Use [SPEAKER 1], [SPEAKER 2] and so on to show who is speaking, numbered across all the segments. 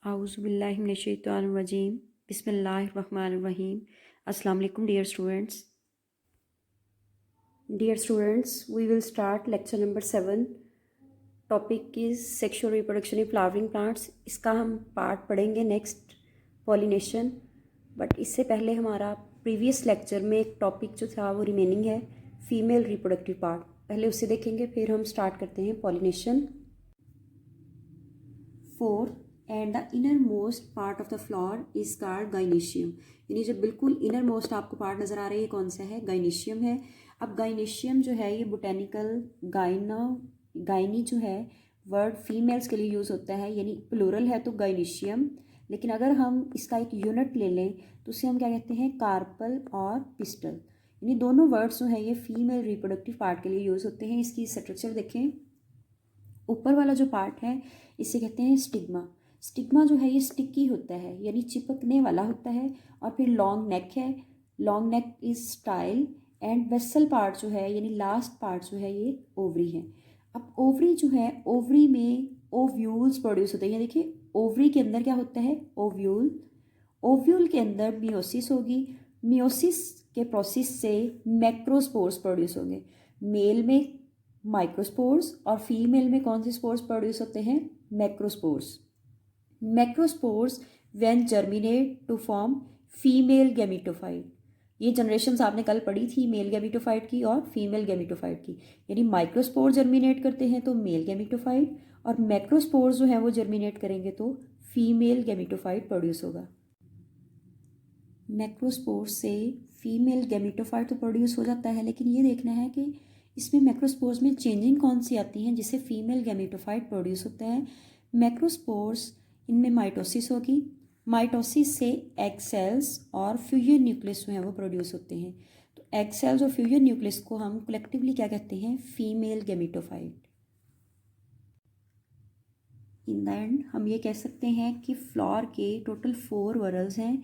[SPEAKER 1] आउज़ुबिल्लाहिमिनश्शैतानिर्रजीम बिस्मिल्लाहिर्रहमानिर्रहीम। अस्सलाम वालेकुम dear students. We will start lecture number 7. Topic is sexual reproduction in flowering plants. इसका हम पार्ट पढ़ेंगे नेक्स्ट, पॉलिनेशन। बट इससे पहले हमारा प्रीवियस लेक्चर में एक टॉपिक जो था वो रिमेनिंग है, फीमेल रिप्रोडक्टिव पार्ट। पहले उसे देखेंगे, फिर हम स्टार्ट करते हैं pollination. 4. And the inner most part of the flower is called gynoecium. यानी जो बिल्कुल इनर मोस्ट आपको पार्ट नज़र आ रही है, कौन सा है? गाइनेशियम है। अब गाइनेशियम जो है ये बोटेनिकल गाइनी जो है वर्ड फीमेल्स के लिए यूज़ होता है, यानी प्लूरल है तो गाइनेशियम। लेकिन अगर हम इसका एक यूनिट ले लें तो उसे हम क्या कहते हैं? कार्पल और पिस्टल। यानी दोनों वर्ड्स जो है ये फीमेल रिप्रोडक्टिव पार्ट के लिए यूज़ होते हैं। इसकी स्ट्रक्चर देखें, ऊपर वाला जो पार्ट है इसे कहते हैं स्टिग्मा। स्टिग्मा जो है ये स्टिकी होता है, यानी चिपकने वाला होता है। और फिर लॉन्ग नेक है, long neck is style. And vessel part जो है यानी लास्ट पार्ट जो है ये ओवरी है। अब ओवरी जो है, ओवरी में ओव्यूल्स प्रोड्यूस होते हैं। देखिए ओवरी के अंदर क्या होता है? ओव्यूल। ओव्यूल के अंदर मियोसिस होगी। मियोसिस के प्रोसेस से मैक्रोस्पोर्स प्रोड्यूस होंगे। मेल में माइक्रोस्पोर्स और फीमेल में कौन से स्पोर्स प्रोड्यूस होते हैं? Macrospores. Macrospores when germinate to form female gametophyte. ये जनरेशन्स आपने कल पढ़ी थी, मेल गैमेटोफाइट की और फीमेल गैमेटोफाइट की। यानी माइक्रोस्पोर जर्मिनेट करते हैं तो मेल गैमेटोफाइट, और मैक्रोस्पोर्स जो है वो जर्मिनेट करेंगे तो फीमेल गैमेटोफाइट प्रोड्यूस होगा। मैक्रोस्पोर्स से फीमेल गैमेटोफाइट तो प्रोड्यूस हो जाता है, लेकिन ये देखना है कि इसमें मैक्रोस्पोर्स में चेंजिंग कौन सी आती हैं जिससे फीमेल गैमेटोफाइट प्रोड्यूस होता है। मैक्रोस्पोर्स इनमें माइटोसिस होगी। माइटोसिस से एग सेल्स और फ्यूजन न्यूक्लियस जो है वो प्रोड्यूस होते हैं। तो एग सेल्स और फ्यूजन न्यूक्लियस को हम कलेक्टिवली क्या कहते हैं? Female gametophyte. In the end हम ये कह सकते हैं कि फ्लावर के टोटल 4 वरल्स हैं।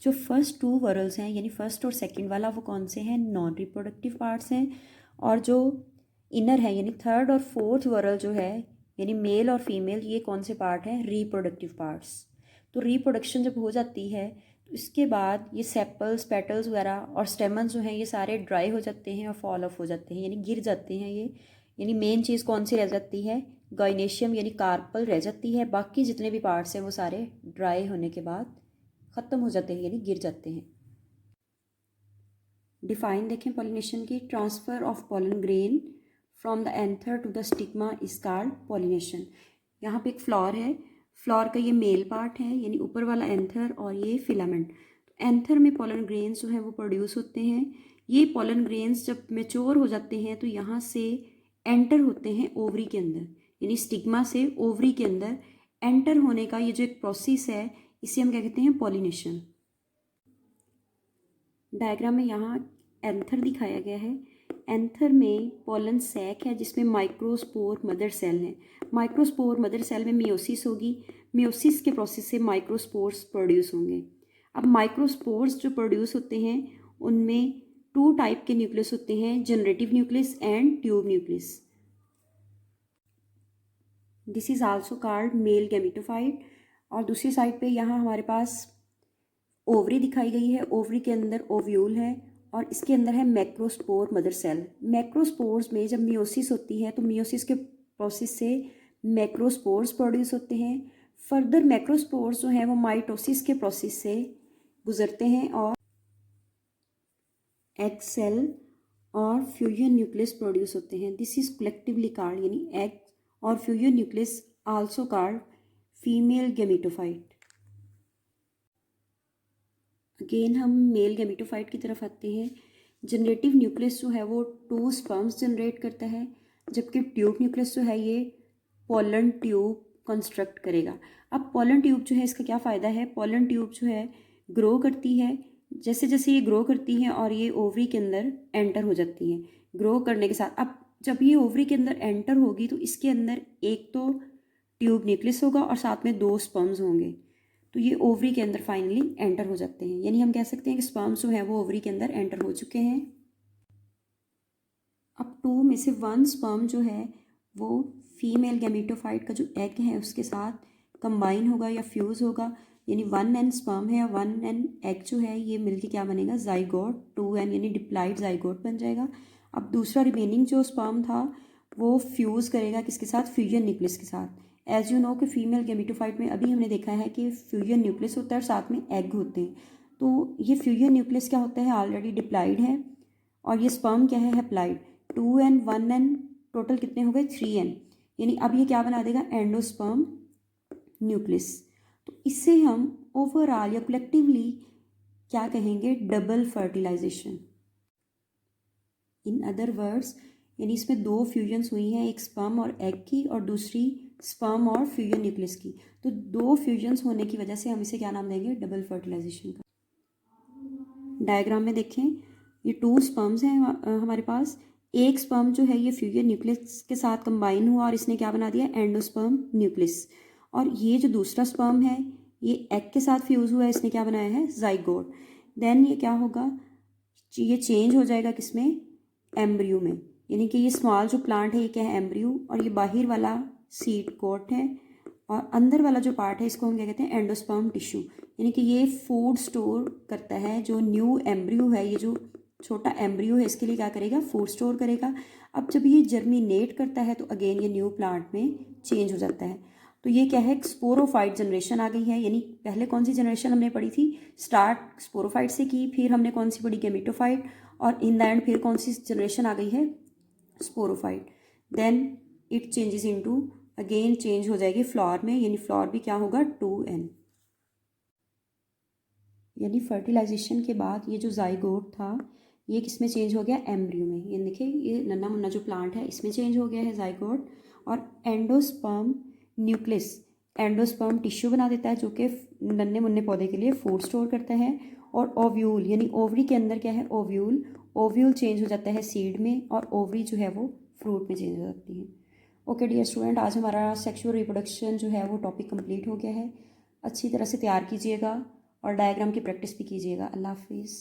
[SPEAKER 1] जो फर्स्ट 2 वरल्स हैं यानी फर्स्ट और सेकंड वाला वो कौन से हैं? नॉन रिप्रोडक्टिव पार्ट्स हैं। और जो इनर है यानी थर्ड और फोर्थ वरल जो है यानी मेल और फीमेल, ये कौन से पार्ट हैं? Reproductive parts. तो रिप्रोडक्शन जब हो जाती है तो इसके बाद ये सेपल्स, पेटल्स वगैरह और स्टेमन्स जो हैं ये सारे ड्राई हो जाते हैं और फॉल ऑफ हो जाते हैं, यानी गिर जाते हैं ये। यानी मेन चीज़ कौन सी रह जाती है? गाइनेशियम यानी कार्पल रह जाती है। बाकी जितने भी पार्ट्स हैं वो सारे ड्राई होने के बाद ख़त्म हो जाते हैं यानी गिर जाते हैं। डिफाइन देखें पॉलिनेशन की। Transfer of pollen grain from the anther to the stigma is called pollination. यहाँ पे एक फ्लावर है, फ्लावर का ये मेल पार्ट है यानी ऊपर वाला एंथर और ये फिलामेंट। तो एंथर में पॉलन ग्रेन्स जो है वो प्रोड्यूस होते हैं। ये पॉलन ग्रेन्स जब मेच्योर हो जाते हैं तो यहाँ से एंटर होते हैं ओवरी के अंदर, यानी स्टिग्मा से ओवरी के अंदर एंटर होने का ये जो एक प्रोसेस है इसे हम क्या कहते हैं? पॉलिनेशन। डायग्राम में यहाँ एंथर दिखाया गया है। एंथर में पोलन सैक है जिसमें माइक्रोस्पोर मदर सेल है। माइक्रोस्पोर मदर सेल में मियोसिस होगी। मियोसिस के प्रोसेस से माइक्रोस्पोर्स प्रोड्यूस होंगे। अब माइक्रोस्पोर्स जो प्रोड्यूस होते हैं उनमें 2 टाइप के न्यूक्लियस होते हैं, generative nucleus and tube nucleus. This is also called male gametophyte. और दूसरी साइड पे यहाँ हमारे पास ओवरी दिखाई गई है। ओवरी के अंदर ओव्यूल है और इसके अंदर है मैक्रोस्पोर मदर सेल। मैक्रोस्पोर्स में जब मियोसिस होती है तो मियोसिस के प्रोसेस से मैक्रोस्पोर्स प्रोड्यूस होते हैं। फर्दर मैक्रोस्पोर्स जो हैं वो माइटोसिस के प्रोसेस से गुजरते हैं और एग सेल और फ्यूजन न्यूक्लियस प्रोड्यूस होते हैं। दिस इज कलेक्टिवली कॉल्ड, यानी एग और fusion nucleus also called female gametophyte. Again हम मेल गैमेटोफाइट की तरफ आते हैं। जनरेटिव न्यूक्लियस जो है वो 2 स्पर्म्स जनरेट करता है, जबकि ट्यूब न्यूक्लियस जो है ये पोलन ट्यूब कंस्ट्रक्ट करेगा। अब पोलन ट्यूब जो है इसका क्या फ़ायदा है? पोलन ट्यूब जो है ग्रो करती है। जैसे जैसे ये ग्रो करती हैं और ये ओवरी के अंदर एंटर हो जाती हैं। ग्रो करने के साथ अब जब ये ओवरी के अंदर एंटर होगी तो इसके अंदर एक तो ट्यूब न्यूक्लियस होगा और साथ में 2 स्पर्म्स होंगे। तो ये ओवरी के अंदर फाइनली एंटर हो जाते हैं, यानी हम कह सकते हैं कि स्पर्म्स जो है वो ओवरी के अंदर एंटर हो चुके हैं। अब 2 में से 1 स्पर्म जो है वो फीमेल गैमेटोफाइट का जो एग है उसके साथ कंबाइन होगा या फ्यूज़ होगा, यानी 1n स्पर्म है या 1n एग जो है ये मिलके क्या बनेगा, जाइगोट 2n यानी डिप्लाइड जाइगोट बन जाएगा। अब दूसरा रिमेनिंग जो स्पर्म था वो फ्यूज़ करेगा किसके साथ, फ्यूजन न्यूक्लियस के साथ। एज यू नो कि फीमेल गेमेटोफाइट में अभी हमने देखा है कि फ्यूजन न्यूक्लियस होता है और साथ में एग होते हैं। तो ये फ्यूजन न्यूक्लियस क्या होता है, ऑलरेडी डिप्लाइड है, और ये स्पर्म क्या है, हैप्लाइड। 2n 1n टोटल कितने हो गए, 3n, यानी अब ये क्या बना देगा, एंडोस्पर्म न्यूक्लियस। तो इससे हम ओवरऑल या कलेक्टिवली क्या कहेंगे, double fertilization. In other words यानी इसमें दो फ्यूजन्स हुई हैं, एक स्पर्म और एग की और दूसरी स्पर्म और फ्यूजन न्यूक्लियस की। तो दो फ्यूजन्स होने की वजह से हम इसे क्या नाम देंगे, डबल फर्टिलाइजेशन का। डायग्राम में देखें, ये 2 स्पर्म्स हैं हमारे पास। एक स्पर्म जो है ये फ्यूजन न्यूक्लियस के साथ कंबाइन हुआ और इसने क्या बना दिया, एंडोस्पर्म न्यूक्लियस। और ये जो दूसरा स्पर्म है ये एग के साथ फ्यूज़ हुआ है, इसने क्या बनाया है, जाइगोट। देन ये क्या होगा, ये चेंज हो जाएगा किसमें, एम्ब्रियो में, यानी कि ये स्मॉल जो प्लांट है ये क्या है, एम्ब्रियो, और ये बाहर वाला सीड कोट है, और अंदर वाला जो पार्ट है इसको हम क्या कहते हैं, एंडोस्पर्म टिश्यू, यानी कि ये फूड स्टोर करता है। जो न्यू एम्ब्रियो है, ये जो छोटा एम्ब्रियो है इसके लिए क्या करेगा, फूड स्टोर करेगा। अब जब ये जर्मिनेट करता है तो अगेन ये न्यू प्लांट में चेंज हो जाता है। तो ये क्या है, स्पोरोफाइट जनरेशन आ गई है। यानी पहले कौन सी जनरेशन हमने पढ़ी थी, स्टार्ट स्पोरोफाइट से की, फिर हमने कौन सी पढ़ी, गेमेटोफाइट, और इन द एंड फिर कौन सी जनरेशन आ गई है, sporophyte. Then it changes into, again change हो जाएगी फ्लावर में, यानी फ्लावर भी क्या होगा, 2n। यानी फर्टिलाइजेशन के बाद ये जो जाइगोट था ये किस में चेंज हो गया, एम्ब्रियो में। ये देखिए ये नन्ना मुन्ना जो प्लांट है इसमें चेंज हो गया है जाइगोट। और एंडोस्पर्म न्यूक्लियस एंडोस्पर्म टिश्यू बना देता है जो कि नन्हे मुन्ने पौधे के लिए फूड स्टोर करता है। और ओव्यूल यानी ओवरी के अंदर क्या है, ओव्यूल, ओव्यूल चेंज हो जाता है सीड में, और ओवरी जो है वो फ्रूट में चेंज हो जाती है। ओके डियर स्टूडेंट, आज हमारा सेक्सुअल रिप्रोडक्शन जो है वो टॉपिक कंप्लीट हो गया है। अच्छी तरह से तैयार कीजिएगा और डायग्राम की प्रैक्टिस भी कीजिएगा। अल्लाह हाफिज़।